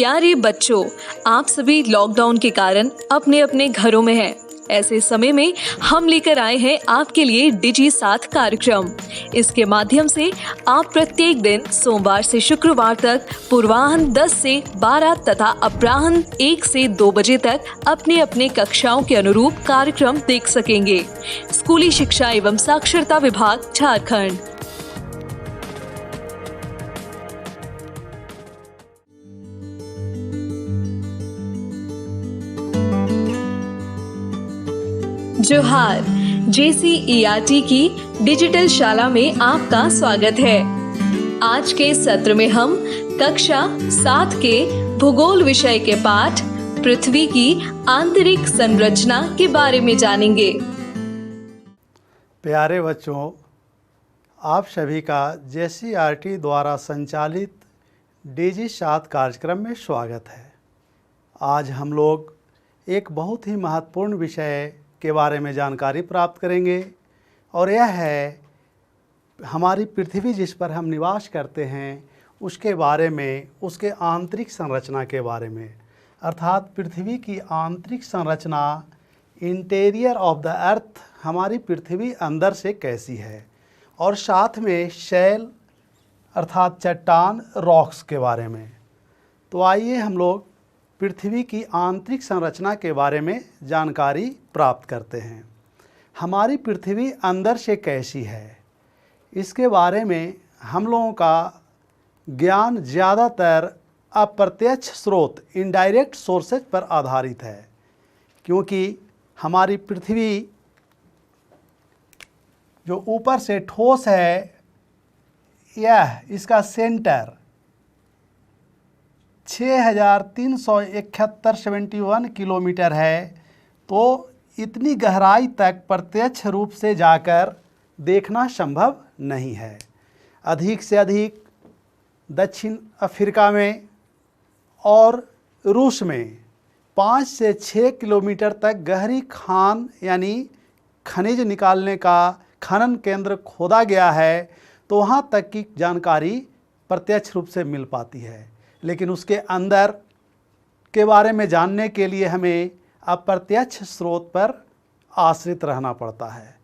प्यारे बच्चों, आप सभी लॉकडाउन के कारण अपने अपने घरों में हैं। ऐसे समय में हम लेकर आए हैं आपके लिए डिजी साथ कार्यक्रम। इसके माध्यम से आप प्रत्येक दिन सोमवार से शुक्रवार तक पूर्वाह्न 10 से 12 तथा अपराह्न 1 से 2 बजे तक अपने अपने कक्षाओं के अनुरूप कार्यक्रम देख सकेंगे। स्कूली शिक्षा एवं साक्षरता विभाग, झारखंड। जोहार, JCERT की डिजिटल शाला में आपका स्वागत है। आज के सत्र में हम कक्षा 7 के भूगोल विषय के पाठ पृथ्वी की आंतरिक संरचना के बारे में जानेंगे। प्यारे बच्चों, आप सभी का JCERT द्वारा संचालित डिजी साथ कार्यक्रम में स्वागत है। आज हम लोग एक बहुत ही महत्वपूर्ण विषय के बारे में जानकारी प्राप्त करेंगे और यह है हमारी पृथ्वी जिस पर हम निवास करते हैं उसके बारे में, उसके आंतरिक संरचना के बारे में, अर्थात पृथ्वी की आंतरिक संरचना, इंटीरियर ऑफ द अर्थ, हमारी पृथ्वी अंदर से कैसी है, और साथ में शैल अर्थात चट्टान, रॉक्स के बारे में। तो आइए हम लोग पृथ्वी की आंतरिक संरचना के बारे में जानकारी प्राप्त करते हैं। हमारी पृथ्वी अंदर से कैसी है, इसके बारे में हम लोगों का ज्ञान ज़्यादातर अप्रत्यक्ष स्रोत, इनडायरेक्ट सोर्सेज पर आधारित है, क्योंकि हमारी पृथ्वी जो ऊपर से ठोस है, यह इसका सेंटर 6371 किलोमीटर है। तो इतनी गहराई तक प्रत्यक्ष रूप से जाकर देखना संभव नहीं है। अधिक से अधिक दक्षिण अफ्रीका में और रूस में 5 से 6 किलोमीटर तक गहरी खान यानी खनिज निकालने का खनन केंद्र खोदा गया है, तो वहाँ तक की जानकारी प्रत्यक्ष रूप से मिल पाती है। लेकिन उसके अंदर के बारे में जानने के लिए हमें अप्रत्यक्ष स्रोत पर आश्रित रहना पड़ता है।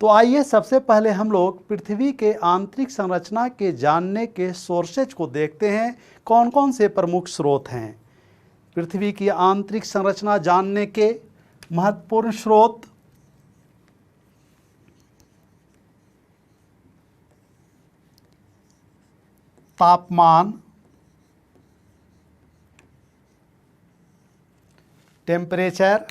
तो आइए सबसे पहले हम लोग पृथ्वी के आंतरिक संरचना के जानने के सोर्सेज को देखते हैं। कौन कौन से प्रमुख स्रोत हैं पृथ्वी की आंतरिक संरचना जानने के महत्वपूर्ण स्रोत? तापमान, टेम्परेचर,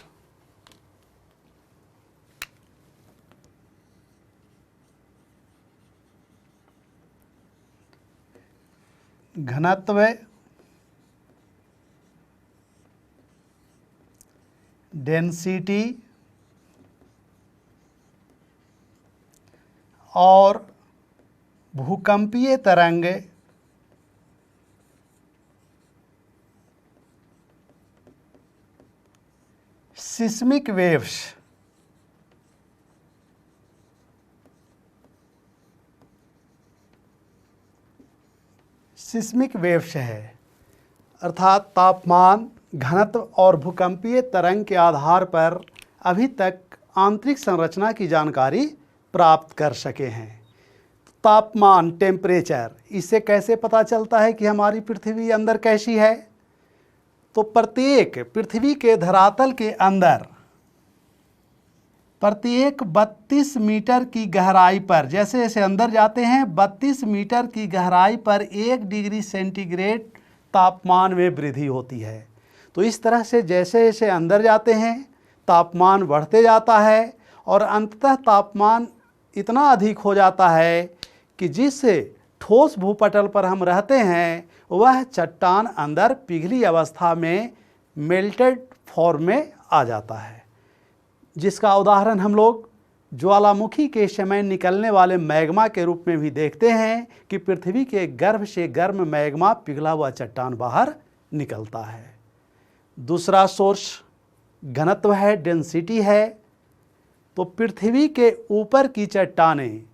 घनत्व, डेंसिटी और भूकंपीय तरंग, सिस्मिक वेव्स। सिस्मिक वेव्स है अर्थात तापमान, घनत्व और भूकंपीय तरंग के आधार पर अभी तक आंतरिक संरचना की जानकारी प्राप्त कर सके हैं। तापमान, टेम्परेचर, इससे कैसे पता चलता है कि हमारी पृथ्वी अंदर कैसी है? तो प्रत्येक पृथ्वी के धरातल के अंदर प्रत्येक 32 मीटर की गहराई पर, जैसे जैसे अंदर जाते हैं 32 मीटर की गहराई पर 1 डिग्री सेंटीग्रेड तापमान में वृद्धि होती है। तो इस तरह से जैसे जैसे अंदर जाते हैं तापमान बढ़ते जाता है और अंततः तापमान इतना अधिक हो जाता है कि जिस ठोस भूपटल पर हम रहते हैं वह चट्टान अंदर पिघली अवस्था में मेल्टेड फॉर्म में आ जाता है, जिसका उदाहरण हम लोग ज्वालामुखी के समय निकलने वाले मैग्मा के रूप में भी देखते हैं कि पृथ्वी के गर्भ से गर्म मैग्मा पिघला हुआ चट्टान बाहर निकलता है। दूसरा सोर्स घनत्व है, डेंसिटी है। तो पृथ्वी के ऊपर की चट्टानें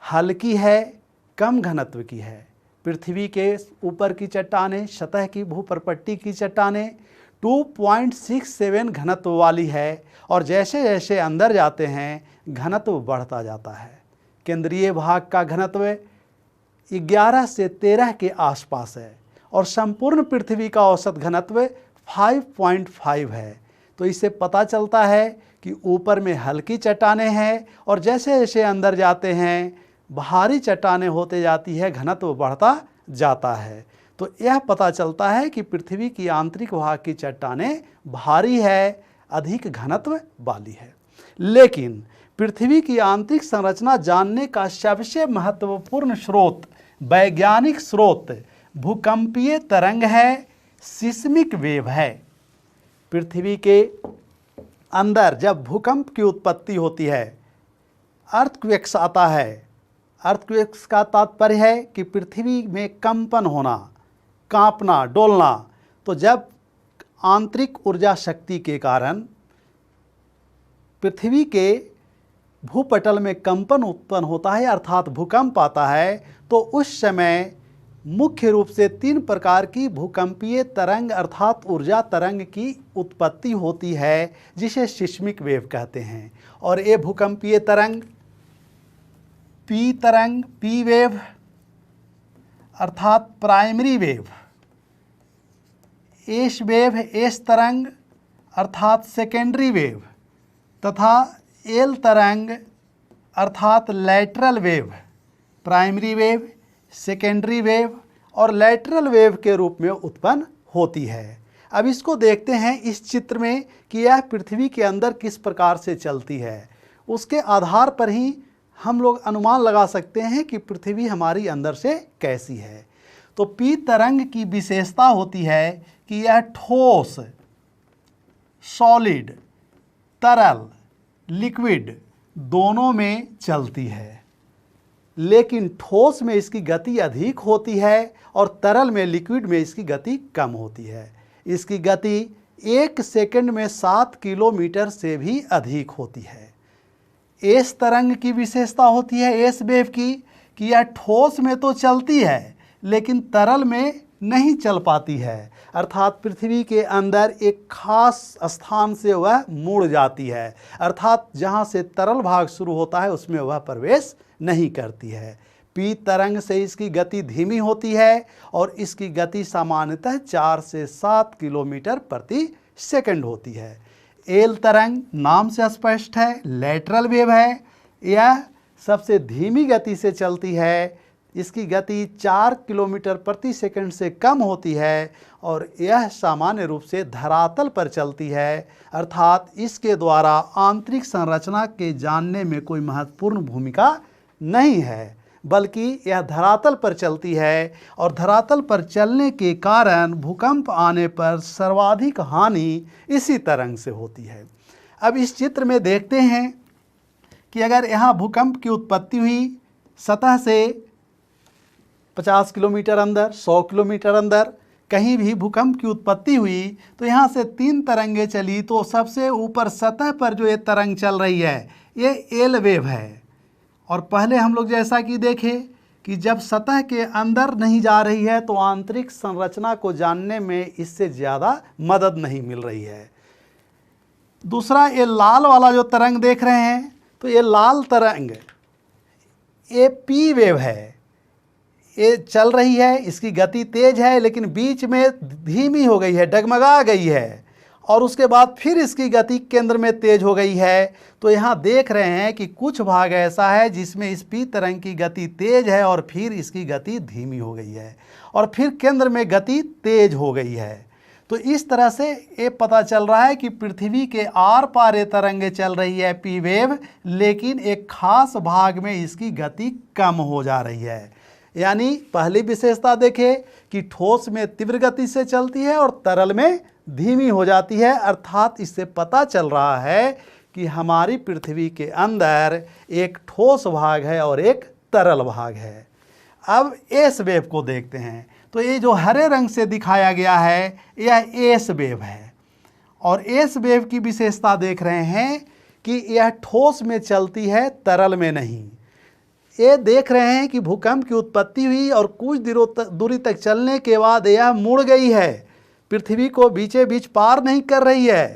हल्की है, कम घनत्व की है। पृथ्वी के ऊपर की चट्टानें, सतह की भूपर्पट्टी की चट्टानें 2.67 घनत्व वाली है और जैसे जैसे अंदर जाते हैं घनत्व बढ़ता जाता है। केंद्रीय भाग का घनत्व 11 से 13 के आसपास है और संपूर्ण पृथ्वी का औसत घनत्व 5.5 है। तो इससे पता चलता है कि ऊपर में हल्की चट्टानें हैं और जैसे जैसे अंदर जाते हैं भारी चट्टानें होते जाती है, घनत्व बढ़ता जाता है। तो यह पता चलता है कि पृथ्वी की आंतरिक भाग की चट्टानें भारी है, अधिक घनत्व वाली है। लेकिन पृथ्वी की आंतरिक संरचना जानने का सबसे महत्वपूर्ण स्रोत, वैज्ञानिक स्रोत भूकंपीय तरंग है, सिस्मिक वेव है। पृथ्वी के अंदर जब भूकंप की उत्पत्ति होती है, अर्थक्वेक्स आता है। अर्थक्वेक्स का तात्पर्य है कि पृथ्वी में कंपन होना, कांपना, डोलना। तो जब आंतरिक ऊर्जा शक्ति के कारण पृथ्वी के भूपटल में कंपन उत्पन्न होता है अर्थात भूकंप आता है, तो उस समय मुख्य रूप से 3 प्रकार की भूकंपीय तरंग अर्थात ऊर्जा तरंग की उत्पत्ति होती है, जिसे सिस्मिक वेव कहते हैं। और ये भूकंपीय तरंग पी वेव अर्थात primary wave, S wave S तरंग अर्थात सेकेंडरी वेव तथा एल तरंग अर्थात lateral wave, primary wave, secondary wave और लैटरल वेव के रूप में उत्पन्न होती है। अब इसको देखते हैं इस चित्र में कि यह पृथ्वी के अंदर किस प्रकार से चलती है। उसके आधार पर ही हम लोग अनुमान लगा सकते हैं कि पृथ्वी हमारी अंदर से कैसी है। तो पी तरंग की विशेषता होती है कि यह ठोस, सॉलिड, तरल, लिक्विड दोनों में चलती है। लेकिन ठोस में इसकी गति अधिक होती है और तरल में, लिक्विड में इसकी गति कम होती है। इसकी गति 1 सेकंड में 7 किलोमीटर से भी अधिक होती है। एस तरंग की विशेषता होती है एस वेव की कि यह ठोस में तो चलती है लेकिन तरल में नहीं चल पाती है, अर्थात पृथ्वी के अंदर एक खास स्थान से वह मुड़ जाती है, अर्थात जहाँ से तरल भाग शुरू होता है उसमें वह प्रवेश नहीं करती है। पी तरंग से इसकी गति धीमी होती है और इसकी गति सामान्यतः 4 से 7 किलोमीटर प्रति सेकंड होती है। एल तरंग नाम से स्पष्ट है, लैटरल वेव है। यह सबसे धीमी गति से चलती है, इसकी गति 4 किलोमीटर प्रति सेकंड से कम होती है और यह सामान्य रूप से धरातल पर चलती है, अर्थात इसके द्वारा आंतरिक संरचना के जानने में कोई महत्वपूर्ण भूमिका नहीं है, बल्कि यह धरातल पर चलती है और धरातल पर चलने के कारण भूकंप आने पर सर्वाधिक हानि इसी तरंग से होती है। अब इस चित्र में देखते हैं कि अगर यहाँ भूकंप की उत्पत्ति हुई सतह से 50 किलोमीटर अंदर, 100 किलोमीटर अंदर कहीं भी भूकंप की उत्पत्ति हुई तो यहाँ से 3 तरंगें चली, तो सबसे ऊपर सतह पर जो ये तरंग चल रही है ये एल वेव है। और पहले हम लोग जैसा कि देखें कि जब सतह के अंदर नहीं जा रही है तो आंतरिक संरचना को जानने में इससे ज़्यादा मदद नहीं मिल रही है। दूसरा, ये लाल वाला जो तरंग देख रहे हैं तो ये लाल तरंग ये पी वेव है, ये चल रही है, इसकी गति तेज है लेकिन बीच में धीमी हो गई है, डगमगा गई है और उसके बाद फिर इसकी गति केंद्र में तेज हो गई है। तो यहाँ देख रहे हैं कि कुछ भाग ऐसा है जिसमें इस पी तरंग की गति तेज है और फिर इसकी गति धीमी हो गई है और फिर केंद्र में गति तेज हो गई है। तो इस तरह से ये पता चल रहा है कि पृथ्वी के आर पार ये तरंगें चल रही है पी वेव, लेकिन एक खास भाग में इसकी गति कम हो जा रही है। यानी पहली विशेषता देखें कि ठोस में तीव्र गति से चलती है और तरल में धीमी हो जाती है, अर्थात इससे पता चल रहा है कि हमारी पृथ्वी के अंदर एक ठोस भाग है और एक तरल भाग है। अब एस वेव को देखते हैं तो ये जो हरे रंग से दिखाया गया है यह एस वेव है और एस वेव की विशेषता देख रहे हैं कि यह ठोस में चलती है, तरल में नहीं। ये देख रहे हैं कि भूकंप की उत्पत्ति हुई और कुछ दूरी तक चलने के बाद यह मुड़ गई है, पृथ्वी को बीचे बीच पार नहीं कर रही है,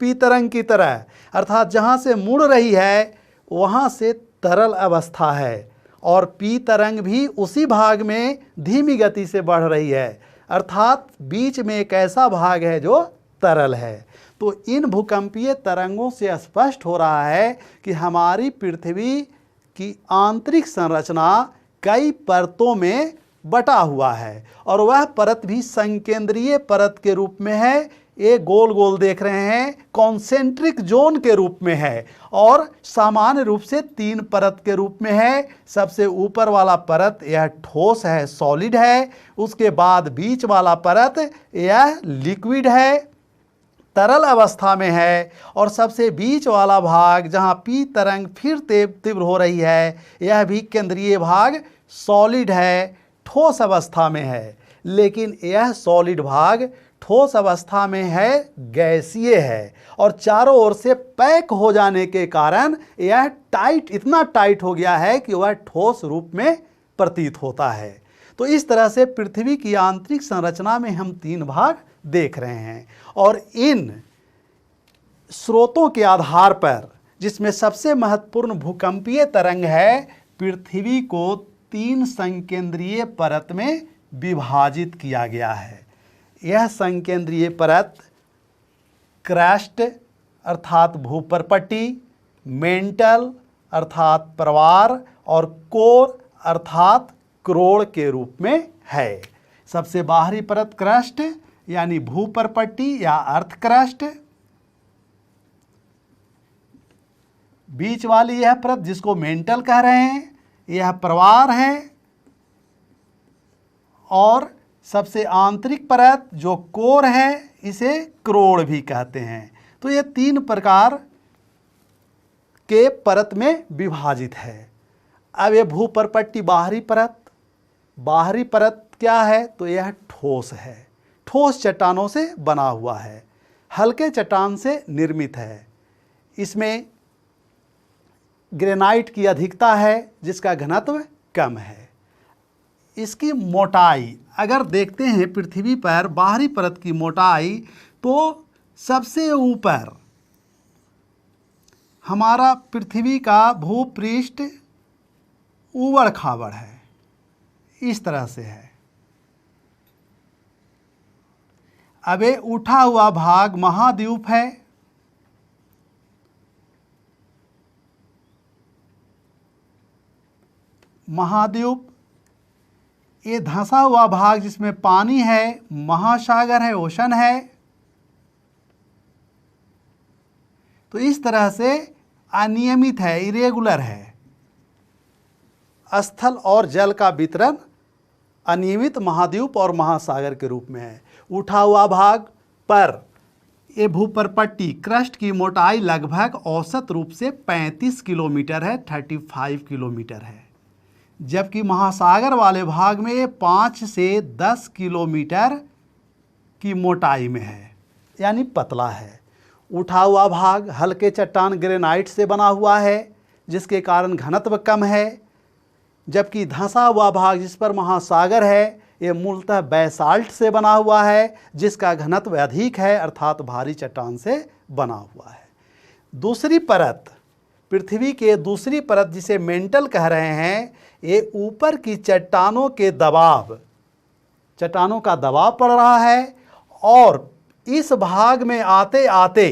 पी तरंग की तरह। अर्थात जहाँ से मुड़ रही है वहाँ से तरल अवस्था है, और पी तरंग भी उसी भाग में धीमी गति से बढ़ रही है, अर्थात बीच में एक ऐसा भाग है जो तरल है। तो इन भूकंपीय तरंगों से स्पष्ट हो रहा है कि हमारी पृथ्वी की आंतरिक संरचना कई परतों में बटा हुआ है, और वह परत भी संकेंद्रीय परत के रूप में है। ये गोल गोल देख रहे हैं, कॉन्सेंट्रिक जोन के रूप में है, और सामान्य रूप से 3 परत के रूप में है। सबसे ऊपर वाला परत यह ठोस है, सॉलिड है। उसके बाद बीच वाला परत यह लिक्विड है, तरल अवस्था में है, और सबसे बीच वाला भाग जहाँ पी तरंग फिर तीव्र हो रही है, यह भी केंद्रीय भाग सॉलिड है, ठोस अवस्था में है। लेकिन यह सॉलिड भाग ठोस अवस्था में है, गैसीय है, और चारों ओर से पैक हो जाने के कारण यह इतना टाइट हो गया है कि वह ठोस रूप में प्रतीत होता है। तो इस तरह से पृथ्वी की आंतरिक संरचना में हम 3 भाग देख रहे हैं, और इन स्रोतों के आधार पर, जिसमें सबसे महत्वपूर्ण भूकंपीय तरंग है, पृथ्वी को 3 संकेंद्रीय परत में विभाजित किया गया है। यह संकेंद्रीय परत क्रस्ट अर्थात भूपरपट्टी, मेंटल अर्थात प्रवार, और कोर अर्थात क्रोड़ के रूप में है। सबसे बाहरी परत क्रस्ट यानी भूपरपट्टी या अर्थ क्रस्ट, बीच वाली यह परत जिसको मेंटल कह रहे हैं यह प्रवार है, और सबसे आंतरिक परत जो कोर है इसे क्रोड़ भी कहते हैं। तो ये 3 प्रकार के परत में विभाजित है। अब ये भूपरपट्टी बाहरी परत क्या है? तो यह ठोस है, ठोस चट्टानों से बना हुआ है, हल्के चट्टान से निर्मित है। इसमें ग्रेनाइट की अधिकता है जिसका घनत्व कम है। इसकी मोटाई अगर देखते हैं पृथ्वी पर बाहरी परत की मोटाई, तो सबसे ऊपर हमारा पृथ्वी का भूपृष्ठ ऊबड़ खाबड़ है, इस तरह से है। अब ये उठा हुआ भाग महाद्वीप है, महाद्वीप। ये धंसा हुआ भाग जिसमें पानी है महासागर है, ओशन है। तो इस तरह से अनियमित है, इरेगुलर है। स्थल और जल का वितरण अनियमित महाद्वीप और महासागर के रूप में है। उठा हुआ भाग पर ये भूपरपट्टी क्रस्ट की मोटाई लगभग औसत रूप से 35 किलोमीटर है, 35 किलोमीटर है, जबकि महासागर वाले भाग में ये 5 से 10 किलोमीटर की मोटाई में है, यानी पतला है। उठा हुआ भाग हल्के चट्टान ग्रेनाइट से बना हुआ है जिसके कारण घनत्व कम है, जबकि धंसा हुआ भाग जिस पर महासागर है ये मूलतः बैसाल्ट से बना हुआ है जिसका घनत्व अधिक है, अर्थात भारी चट्टान से बना हुआ है। दूसरी परत, पृथ्वी के दूसरी परत जिसे मेंटल कह रहे हैं, ये ऊपर की चट्टानों का दबाव पड़ रहा है, और इस भाग में आते आते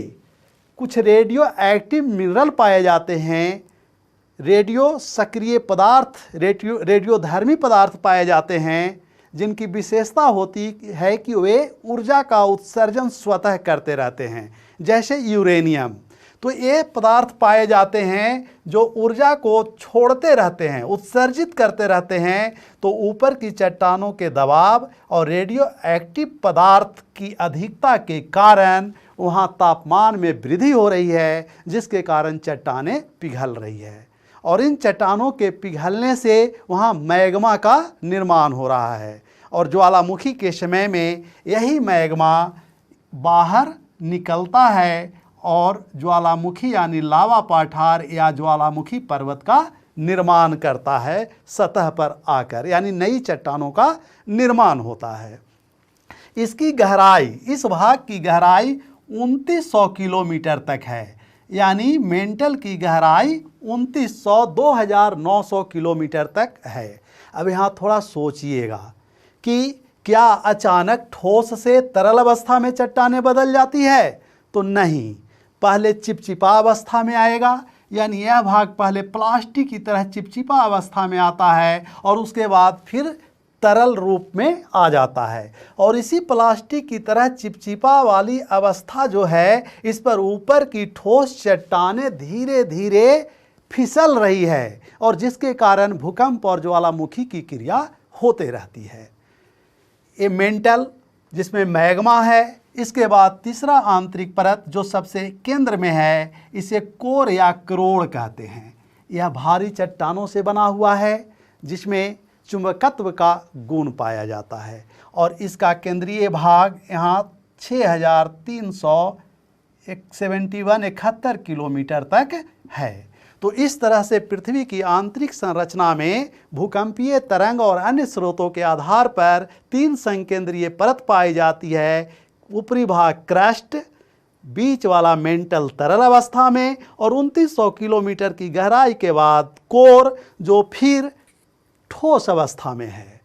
कुछ रेडियो एक्टिव मिनरल पाए जाते हैं, रेडियो सक्रिय पदार्थ, रेडियोधर्मी पदार्थ पाए जाते हैं, जिनकी विशेषता होती है कि वे ऊर्जा का उत्सर्जन स्वतः करते रहते हैं, जैसे यूरेनियम। तो ये पदार्थ पाए जाते हैं जो ऊर्जा को छोड़ते रहते हैं, उत्सर्जित करते रहते हैं। तो ऊपर की चट्टानों के दबाव और रेडियो एक्टिव पदार्थ की अधिकता के कारण वहाँ तापमान में वृद्धि हो रही है, जिसके कारण चट्टानें पिघल रही है, और इन चट्टानों के पिघलने से वहाँ मैग्मा का निर्माण हो रहा है, और ज्वालामुखी के समय में यही मैग्मा बाहर निकलता है और ज्वालामुखी यानी लावा पठार या ज्वालामुखी पर्वत का निर्माण करता है सतह पर आकर, यानी नई चट्टानों का निर्माण होता है। इसकी गहराई, इस भाग की गहराई 2900 किलोमीटर तक है, यानी मेंटल की गहराई 2900 2900 किलोमीटर तक है। अब यहाँ थोड़ा सोचिएगा कि क्या अचानक ठोस से तरल अवस्था में चट्टानें बदल जाती है? तो नहीं, पहले चिपचिपा अवस्था में आएगा, यानी यह भाग पहले प्लास्टिक की तरह चिपचिपा अवस्था में आता है और उसके बाद फिर तरल रूप में आ जाता है। और इसी प्लास्टिक की तरह चिपचिपा वाली अवस्था जो है, इस पर ऊपर की ठोस चट्टानें धीरे धीरे फिसल रही है और जिसके कारण भूकंप और ज्वालामुखी की क्रिया होते रहती है। ये मेंटल, जिसमें मैग्मा है। इसके बाद तीसरा आंतरिक परत जो सबसे केंद्र में है, इसे कोर या करोड़ कहते हैं। यह भारी चट्टानों से बना हुआ है जिसमें चुंबकत्व का गुण पाया जाता है और इसका केंद्रीय भाग यहाँ 6371 किलोमीटर तक है। तो इस तरह से पृथ्वी की आंतरिक संरचना में भूकंपीय तरंग और अन्य स्रोतों के आधार पर 3 संकेंद्रीय परत पाई जाती है। ऊपरी भाग क्रस्ट, बीच वाला मेंटल तरल अवस्था में और 2900 किलोमीटर की गहराई के बाद कोर, जो फिर ठोस अवस्था में है।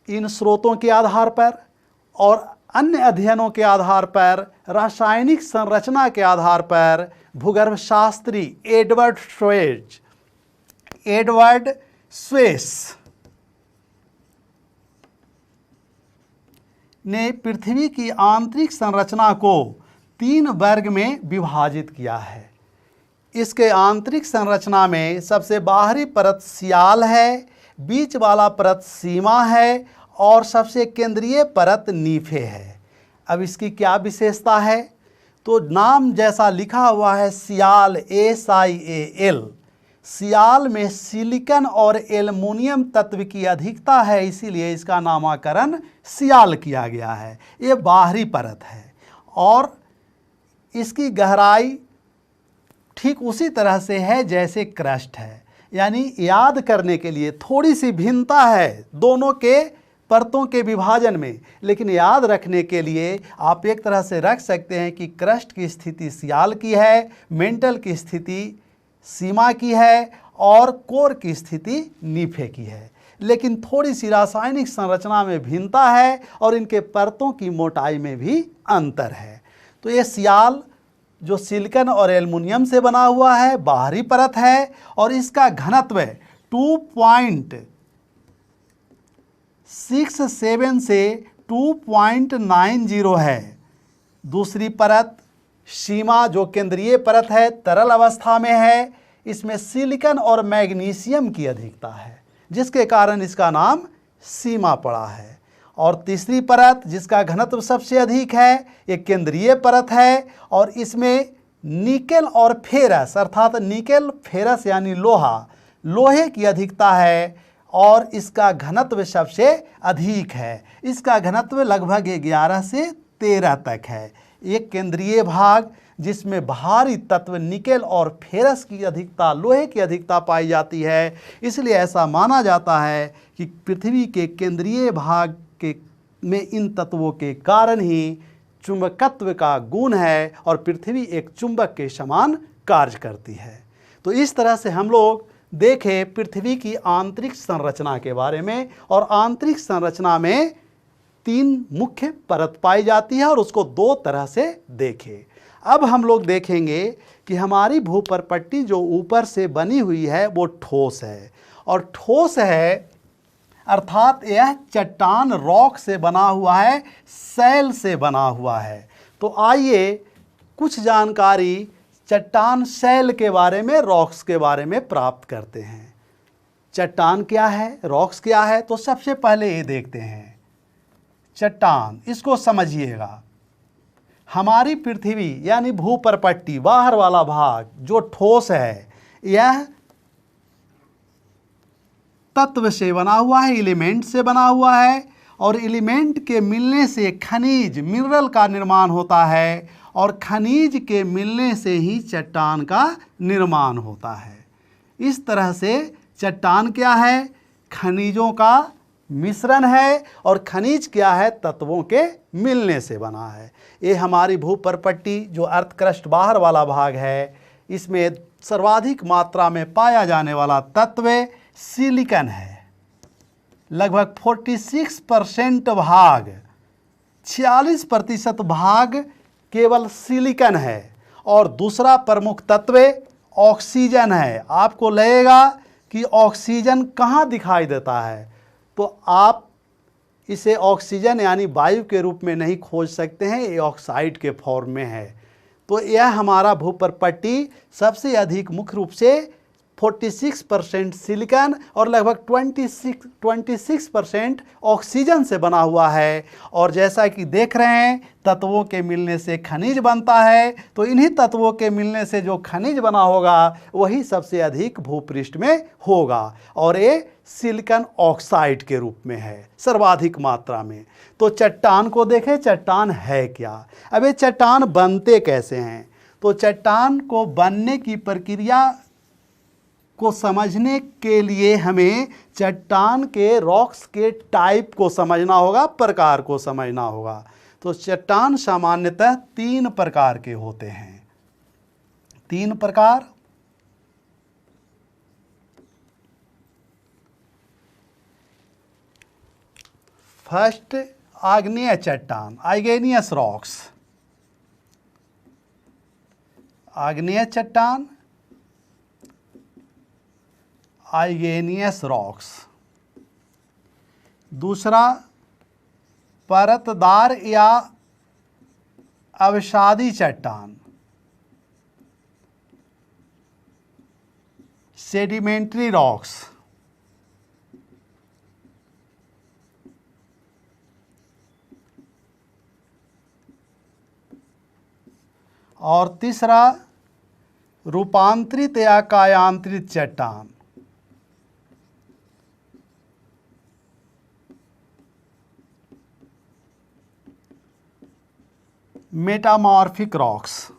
इन स्रोतों के आधार पर और अन्य अध्ययनों के आधार पर, रासायनिक संरचना के आधार पर भूगर्भ शास्त्री एडवर्ड स्वेस ने पृथ्वी की आंतरिक संरचना को 3 वर्ग में विभाजित किया है। इसके आंतरिक संरचना में सबसे बाहरी परत सियाल है, बीच वाला परत सीमा है और सबसे केंद्रीय परत नीफे है। अब इसकी क्या विशेषता है? तो नाम जैसा लिखा हुआ है सियाल, SIAL। सियाल में सिलिकॉन और एल्युमिनियम तत्व की अधिकता है, इसीलिए इसका नामकरण सियाल किया गया है। ये बाहरी परत है और इसकी गहराई ठीक उसी तरह से है जैसे क्रस्ट है, यानी याद करने के लिए थोड़ी सी भिन्नता है दोनों के परतों के विभाजन में, लेकिन याद रखने के लिए आप एक तरह से रख सकते हैं कि क्रस्ट की स्थिति सियाल की है, मेंटल की स्थिति सीमा की है और कोर की स्थिति नीफे की है। लेकिन थोड़ी सी रासायनिक संरचना में भिन्नता है और इनके परतों की मोटाई में भी अंतर है। तो ये सियाल जो सिलिकॉन और एल्युमिनियम से बना हुआ है, बाहरी परत है और इसका घनत्व 2.67 से 2.90 है। दूसरी परत सीमा जो केंद्रीय परत है, तरल अवस्था में है, इसमें सिलिकॉन और मैग्नीशियम की अधिकता है जिसके कारण इसका नाम सीमा पड़ा है। और तीसरी परत जिसका घनत्व सबसे अधिक है, ये केंद्रीय परत है और इसमें निकेल और फेरस अर्थात निकेल फेरस यानी लोहे की अधिकता है और इसका घनत्व सबसे अधिक है। इसका घनत्व लगभग 11 से 13 तक है। एक केंद्रीय भाग जिसमें भारी तत्व निकेल और फेरस की अधिकता, लोहे की अधिकता पाई जाती है, इसलिए ऐसा माना जाता है कि पृथ्वी के केंद्रीय भाग में इन तत्वों के कारण ही चुंबकत्व का गुण है और पृथ्वी एक चुंबक के समान कार्य करती है। तो इस तरह से हम लोग देखें पृथ्वी की आंतरिक संरचना के बारे में, और आंतरिक संरचना में 3 मुख्य परत पाई जाती है और उसको 2 तरह से देखें। अब हम लोग देखेंगे कि हमारी भूपरपट्टी जो ऊपर से बनी हुई है वो ठोस है, और ठोस है अर्थात यह चट्टान रॉक से बना हुआ है, शैल से बना हुआ है। तो आइए कुछ जानकारी चट्टान शैल के बारे में, रॉक्स के बारे में प्राप्त करते हैं। चट्टान क्या है, रॉक्स क्या है, तो सबसे पहले ये देखते हैं चट्टान। इसको समझिएगा, हमारी पृथ्वी यानी भूपरपट्टी बाहर वाला भाग जो ठोस है, यह तत्व से बना हुआ है, एलिमेंट से बना हुआ है, और एलिमेंट के मिलने से खनिज मिनरल का निर्माण होता है, और खनिज के मिलने से ही चट्टान का निर्माण होता है। इस तरह से चट्टान क्या है? खनिजों का मिश्रण है, और खनिज क्या है? तत्वों के मिलने से बना है। ये हमारी भूपरपट्टी जो अर्थ क्रस्ट बाहर वाला भाग है, इसमें सर्वाधिक मात्रा में पाया जाने वाला तत्व सिलिकॉन है। लगभग 46% भाग, 46% भाग केवल सिलिकॉन है। और दूसरा प्रमुख तत्व ऑक्सीजन है। आपको लगेगा कि ऑक्सीजन कहाँ दिखाई देता है, तो आप इसे ऑक्सीजन यानी वायु के रूप में नहीं खोज सकते हैं, ये ऑक्साइड के फॉर्म में है। तो यह हमारा भूपरपट्टी सबसे अधिक मुख्य रूप से 46% सिलिकॉन और लगभग 26% ऑक्सीजन से बना हुआ है। और जैसा कि देख रहे हैं, तत्वों के मिलने से खनिज बनता है, तो इन्हीं तत्वों के मिलने से जो खनिज बना होगा वही सबसे अधिक भूपृष्ठ में होगा, और ये सिलिकॉन ऑक्साइड के रूप में है सर्वाधिक मात्रा में। तो चट्टान को देखें, चट्टान है क्या? अब ये चट्टान बनते कैसे हैं? तो चट्टान को बनने की प्रक्रिया को समझने के लिए हमें चट्टान के रॉक्स के टाइप को समझना होगा, प्रकार को समझना होगा। तो चट्टान सामान्यतः 3 प्रकार के होते हैं। 3 प्रकार। फर्स्ट, आग्नेय चट्टान, आइगेनियस रॉक्स। आग्नेय चट्टान, आइगेनियस रॉक्स। दूसरा, परतदार या अवसादी चट्टान, सेडिमेंट्री रॉक्स। और तीसरा, रूपांतरित या कायांतरित चट्टान, मेटामॉर्फिक रॉक्स।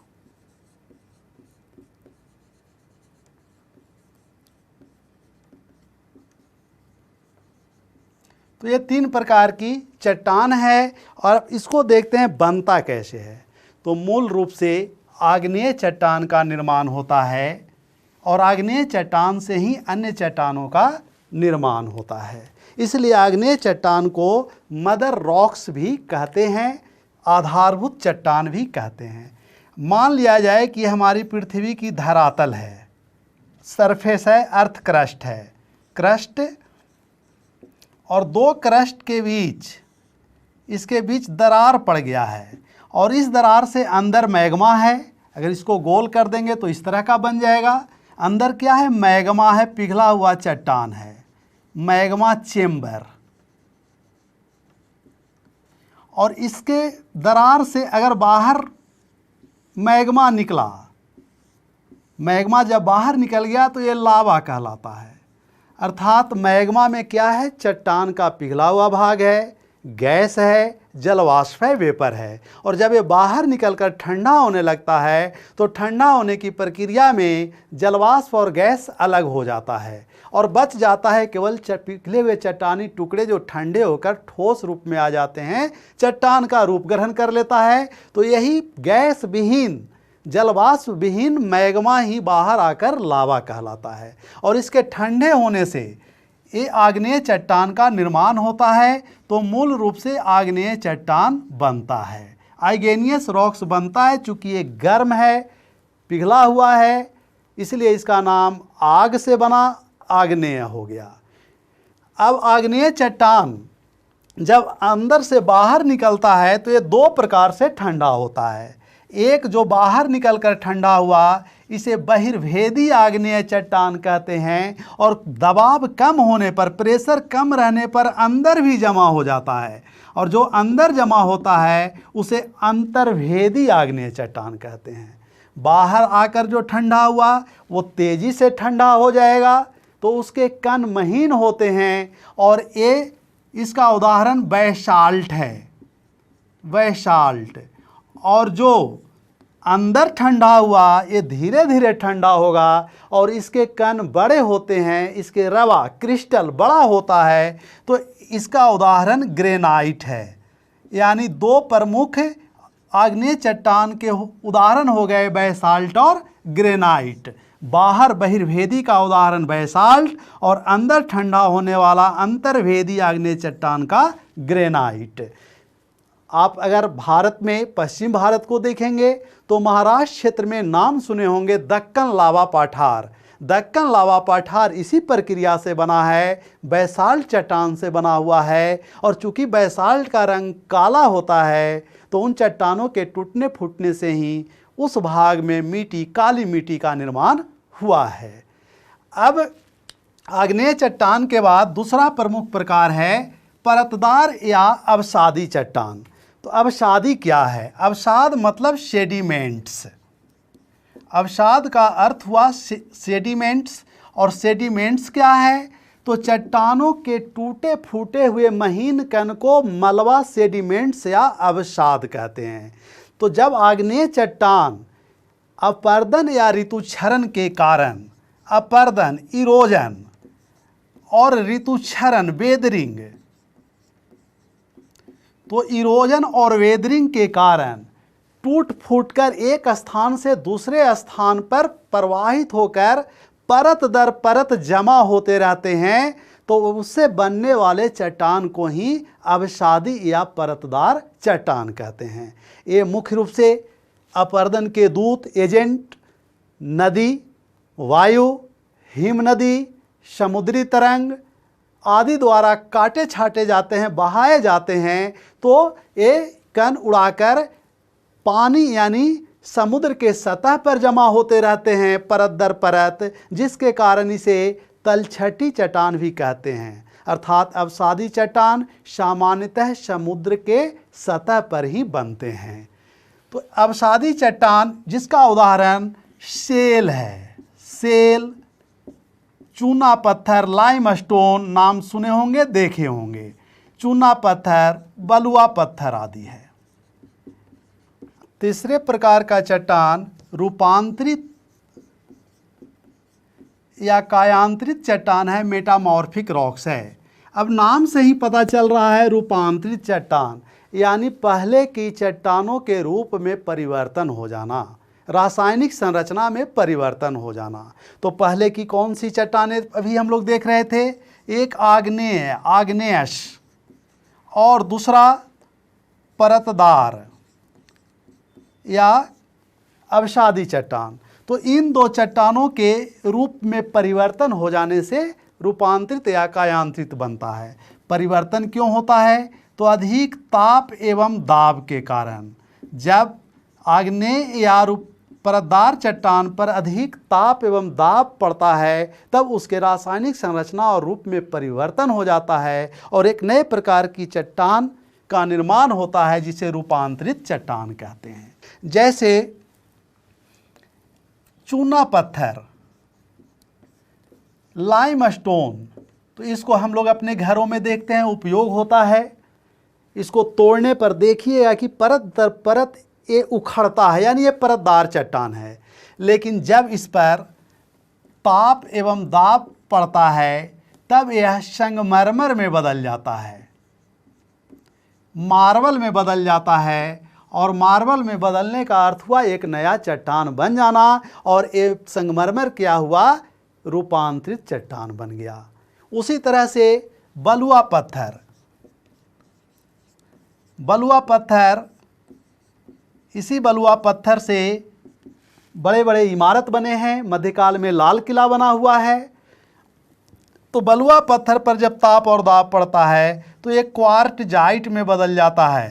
तो ये 3 प्रकार की चट्टान है, और इसको देखते हैं बनता कैसे है। तो मूल रूप से आग्नेय चट्टान का निर्माण होता है, और आग्नेय चट्टान से ही अन्य चट्टानों का निर्माण होता है। इसलिए आग्नेय चट्टान को मदर रॉक्स भी कहते हैं, आधारभूत चट्टान भी कहते हैं। मान लिया जाए कि हमारी पृथ्वी की धरातल है, सरफेस है, अर्थ क्रस्ट है, क्रस्ट, और 2 क्रस्ट के बीच, इसके बीच दरार पड़ गया है, और इस दरार से अंदर मैग्मा है। अगर इसको गोल कर देंगे तो इस तरह का बन जाएगा। अंदर क्या है? मैग्मा है, पिघला हुआ चट्टान है, मैग्मा चेम्बर। और इसके दरार से अगर बाहर मैग्मा निकला, मैग्मा जब बाहर निकल गया तो ये लावा कहलाता है। अर्थात मैग्मा में क्या है? चट्टान का पिघला हुआ भाग है, गैस है, जलवाष्प है, वेपर है। और जब ये बाहर निकलकर ठंडा होने लगता है तो ठंडा होने की प्रक्रिया में जलवाष्प और गैस अलग हो जाता है, और बच जाता है केवल पिघले हुए चट्टानी टुकड़े जो ठंडे होकर ठोस रूप में आ जाते हैं, चट्टान का रूप ग्रहण कर लेता है। तो यही गैस विहीन, जलवाष्प विहीन मैग्मा ही बाहर आकर लावा कहलाता है, और इसके ठंडे होने से ये आग्नेय चट्टान का निर्माण होता है। तो मूल रूप से आग्नेय चट्टान बनता है, आइगेनियस रॉक्स बनता है। चूँकि ये गर्म है, पिघला हुआ है, इसलिए इसका नाम आग से बना, आग्नेय हो गया। अब आग्नेय चट्टान जब अंदर से बाहर निकलता है तो ये 2 प्रकार से ठंडा होता है। एक जो बाहर निकलकर ठंडा हुआ, इसे बहिर्भेदी आग्नेय चट्टान कहते हैं, और दबाव कम होने पर, प्रेशर कम रहने पर अंदर भी जमा हो जाता है, और जो अंदर जमा होता है उसे अंतर्भेदी आग्नेय चट्टान कहते हैं। बाहर आकर जो ठंडा हुआ वो तेज़ी से ठंडा हो जाएगा, तो उसके कण महीन होते हैं, और ये इसका उदाहरण बैसाल्ट है, बैसाल्ट। और जो अंदर ठंडा हुआ, ये धीरे धीरे ठंडा होगा और इसके कण बड़े होते हैं, इसके रवा क्रिस्टल बड़ा होता है। तो इसका उदाहरण ग्रेनाइट है। यानी दो प्रमुख आग्नेय चट्टान के उदाहरण हो गए बैसाल्ट और ग्रेनाइट। बाहर बहिर्भेदी का उदाहरण बैसाल्ट और अंदर ठंडा होने वाला अंतर्भेदी आग्नेय चट्टान का ग्रेनाइट। आप अगर भारत में पश्चिम भारत को देखेंगे तो महाराष्ट्र क्षेत्र में नाम सुने होंगे दक्कन लावा पठार। दक्कन लावा पठार इसी प्रक्रिया से बना है, बैसाल्ट चट्टान से बना हुआ है। और चूंकि बैसाल्ट का रंग काला होता है तो उन चट्टानों के टूटने फूटने से ही उस भाग में मिट्टी, काली मिट्टी का निर्माण हुआ है। अब आग्नेय चट्टान के बाद दूसरा प्रमुख प्रकार है परतदार या अवसादी चट्टान। तो अवसादी क्या है? अवसाद मतलब सेडिमेंट्स। अवसाद का अर्थ हुआ सेडिमेंट्स। और सेडिमेंट्स क्या है? तो चट्टानों के टूटे फूटे हुए महीन कण को मलबा सेडिमेंट्स या अवसाद कहते हैं। तो जब आग्नेय चट्टान अपर्दन या ऋतुक्षरण के कारण, अपर्दन इरोजन और ऋतुक्षरण वेदरिंग, तो इरोजन और वेदरिंग के कारण टूट फूट कर एक स्थान से दूसरे स्थान पर प्रवाहित होकर परत दर परत जमा होते रहते हैं, तो उससे बनने वाले चट्टान को ही अवसादी या परतदार चट्टान कहते हैं। ये मुख्य रूप से अपर्दन के दूत एजेंट नदी, वायु, हिम नदी, समुद्री तरंग आदि द्वारा काटे छाटे जाते हैं, बहाए जाते हैं। तो ये कण उड़ाकर पानी यानी समुद्र के सतह पर जमा होते रहते हैं परत दर परत, जिसके कारण इसे तलछटी चट्टान भी कहते हैं। अर्थात अवसादी चट्टान सामान्यतः समुद्र के सतह पर ही बनते हैं। तो अवसादी चट्टान जिसका उदाहरण सेल है, सेल, चूना पत्थर, लाइमस्टोन नाम सुने होंगे, देखे होंगे, चूना पत्थर, बलुआ पत्थर आदि है। तीसरे प्रकार का चट्टान रूपांतरित या कायांतरित चट्टान है, मेटामॉर्फिक रॉक्स है। अब नाम से ही पता चल रहा है रूपांतरित चट्टान यानी पहले की चट्टानों के रूप में परिवर्तन हो जाना, रासायनिक संरचना में परिवर्तन हो जाना। तो पहले की कौन सी चट्टानें अभी हम लोग देख रहे थे? एक आग्नेय, आग्नेयश, और दूसरा परतदार या अवसादी चट्टान। तो इन दो चट्टानों के रूप में परिवर्तन हो जाने से रूपांतरित या कायांतरित बनता है। परिवर्तन क्यों होता है? तो अधिक ताप एवं दाब के कारण। जब आग्नेय या परतदार चट्टान पर अधिक ताप एवं दाब पड़ता है तब उसके रासायनिक संरचना और रूप में परिवर्तन हो जाता है और एक नए प्रकार की चट्टान का निर्माण होता है जिसे रूपांतरित चट्टान कहते हैं। जैसे चूना पत्थर, लाइमस्टोन, तो इसको हम लोग अपने घरों में देखते हैं, उपयोग होता है। इसको तोड़ने पर देखिएगा कि परत दर परत ये उखड़ता है, यानी ये परतदार चट्टान है। लेकिन जब इस पर ताप एवं दाब पड़ता है तब यह संगमरमर में बदल जाता है, मार्बल में बदल जाता है। और मार्बल में बदलने का अर्थ हुआ एक नया चट्टान बन जाना, और ये संगमरमर क्या हुआ? रूपांतरित चट्टान बन गया। उसी तरह से बलुआ पत्थर, बलुआ पत्थर, इसी बलुआ पत्थर से बड़े बड़े इमारत बने हैं। मध्यकाल में लाल किला बना हुआ है। तो बलुआ पत्थर पर जब ताप और दाब पड़ता है तो एक क्वार्टजाइट में बदल जाता है,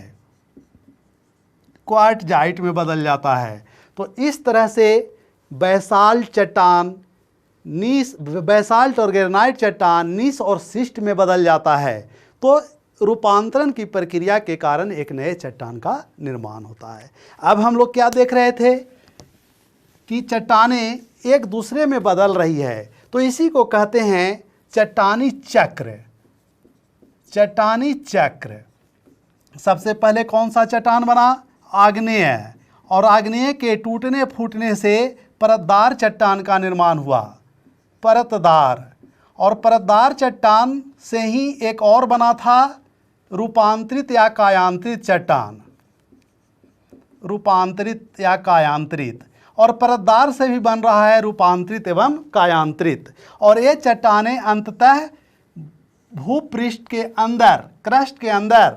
क्वार्टजाइट में बदल जाता है। तो इस तरह से बैसाल्ट चट्टान, नीस, बैसाल्ट और ग्रेनाइट चट्टान नीस और शिस्ट में बदल जाता है। तो रूपांतरण की प्रक्रिया के कारण एक नए चट्टान का निर्माण होता है। अब हम लोग क्या देख रहे थे कि चट्टानें एक दूसरे में बदल रही है, तो इसी को कहते हैं चट्टानी चक्र। चट्टानी चक्र। सबसे पहले कौन सा चट्टान बना? आग्नेय, और आग्नेय के टूटने फूटने से परतदार चट्टान का निर्माण हुआ। परतदार, और परतदार चट्टान से ही एक और बना था रूपांतरित या कायांतरित चट्टान। रूपांतरित या कायांतरित, और परतदार से भी बन रहा है रूपांतरित एवं कायांतरित। और ये चट्टानें अंततः भूपृष्ठ के अंदर, क्रस्ट के अंदर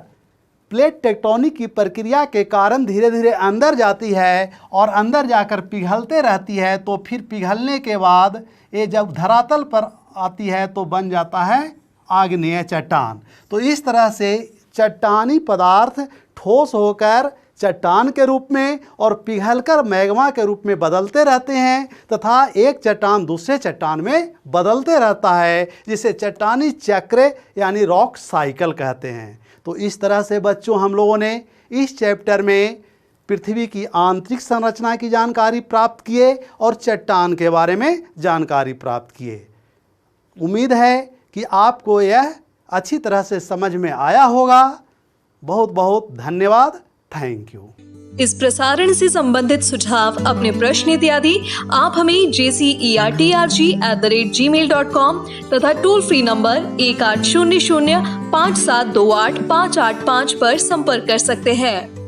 प्लेट टेक्टोनिक की प्रक्रिया के कारण धीरे धीरे अंदर जाती है और अंदर जाकर पिघलते रहती है। तो फिर पिघलने के बाद ये जब धरातल पर आती है तो बन जाता है आग्नेय चट्टान। तो इस तरह से चट्टानी पदार्थ ठोस होकर चट्टान के रूप में और पिघलकर मैग्मा के रूप में बदलते रहते हैं तथा एक चट्टान दूसरे चट्टान में बदलते रहता है, जिसे चट्टानी चक्र यानी रॉक साइकिल कहते हैं। तो इस तरह से बच्चों हम लोगों ने इस चैप्टर में पृथ्वी की आंतरिक संरचना की जानकारी प्राप्त किए और चट्टान के बारे में जानकारी प्राप्त किए। उम्मीद है कि आपको यह अच्छी तरह से समझ में आया होगा। बहुत बहुत धन्यवाद। Thank you. इस प्रसारण से संबंधित सुझाव, अपने प्रश्न इत्यादि आप हमें jcertrg@gmail.com तथा टोल फ्री नंबर 1800 5728 585 पर संपर्क कर सकते हैं।